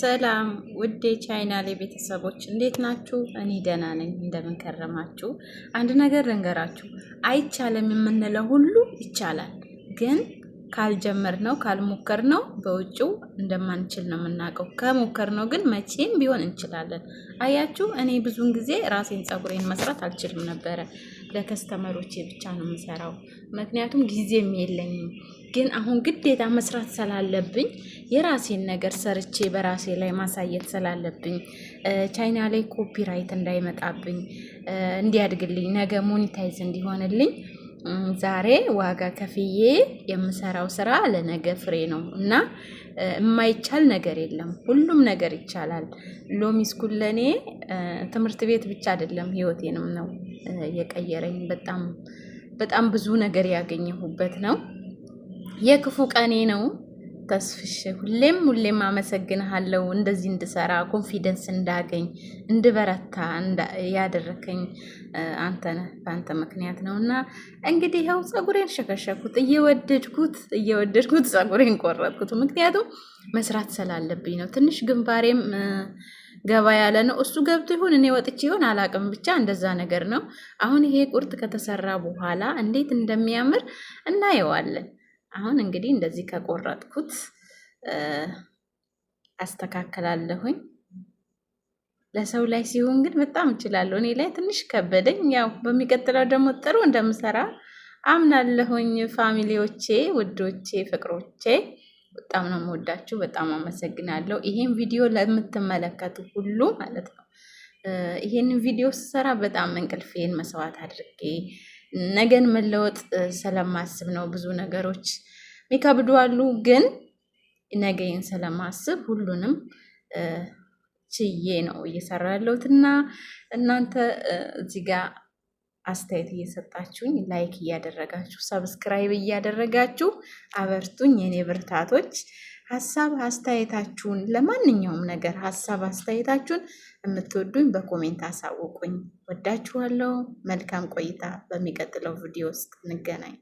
ሰላም ውዴ ቻናሌ ቤተሰቦች እንዴት ናችሁ? እኔ ደህና ነኝ። እንደምን ከረማችሁ? አንድ ነገር ልንገራችሁ፣ አይቻልም የምንለው ሁሉ ይቻላል። ግን ካልጀመርነው ካልሞከርነው በውጭው እንደማንችል ነው የምናውቀው። ከሞከርነው ግን መቼም ቢሆን እንችላለን። አያችሁ፣ እኔ ብዙውን ጊዜ ራሴን ፀጉሬን መስራት አልችልም ነበረ። ለከስተመሮቼ ብቻ ነው የምሰራው፣ ምክንያቱም ጊዜም የለኝም። ግን አሁን ግዴታ መስራት ስላለብኝ የራሴን ነገር ሰርቼ በራሴ ላይ ማሳየት ስላለብኝ ቻይና ላይ ኮፒራይት እንዳይመጣብኝ እንዲያድግልኝ ነገ ሞኒታይዝ እንዲሆንልኝ ዛሬ ዋጋ ከፍዬ የምሰራው ስራ ለነገ ፍሬ ነው እና የማይቻል ነገር የለም። ሁሉም ነገር ይቻላል። ሎሚ ስኩል ለኔ ትምህርት ቤት ብቻ አይደለም ህይወቴንም ነው የቀየረኝ። በጣም ብዙ ነገር ያገኘሁበት ነው። የክፉ ቀኔ ነው። ተስፍሽ ሁሌም አመሰግንሃለሁ። እንደዚህ እንድሰራ ኮንፊደንስ እንዳገኝ እንድበረታ ያደረከኝ አንተ ነህ። በአንተ ምክንያት ነውና እንግዲህ ያው ፀጉሬን ሸከሸኩት፣ እየወደድኩት ፀጉሬን ቆረጥኩት። ምክንያቱም መስራት ስላለብኝ ነው። ትንሽ ግንባሬም ገባ ያለ ነው። እሱ ገብቶ ይሁን እኔ ወጥቼ ይሁን አላቅም፣ ብቻ እንደዛ ነገር ነው። አሁን ይሄ ቁርጥ ከተሰራ በኋላ እንዴት እንደሚያምር እናየዋለን። አሁን እንግዲህ እንደዚህ ከቆረጥኩት አስተካክላለሁኝ። ለሰው ላይ ሲሆን ግን በጣም እችላለሁ። እኔ ላይ ትንሽ ከበደኝ። ያው በሚቀጥለው ደግሞ ጥሩ እንደምሰራ አምናለሁኝ። ፋሚሊዎቼ፣ ውዶቼ፣ ፍቅሮቼ በጣም ነው የምወዳችሁ። በጣም አመሰግናለሁ። ይሄን ቪዲዮ ለምትመለከቱ ሁሉ ማለት ነው። ይሄንን ቪዲዮ ስሰራ በጣም እንቅልፌን መስዋዕት አድርጌ ነገን መለወጥ ስለማስብ ነው። ብዙ ነገሮች የሚከብዱ አሉ፣ ግን ነገን ስለማስብ ሁሉንም ችዬ ነው እየሰራ ያለሁትና እናንተ እዚህ ጋር አስተያየት እየሰጣችሁኝ፣ ላይክ እያደረጋችሁ፣ ሰብስክራይብ እያደረጋችሁ አበርቱኝ የኔ ብርታቶች። ሀሳብ አስተያየታችሁን ለማንኛውም ነገር ሀሳብ አስተያየታችሁን የምትወዱኝ በኮሜንት አሳውቁኝ። ወዳችኋለሁ። መልካም ቆይታ። በሚቀጥለው ቪዲዮ ውስጥ እንገናኝ።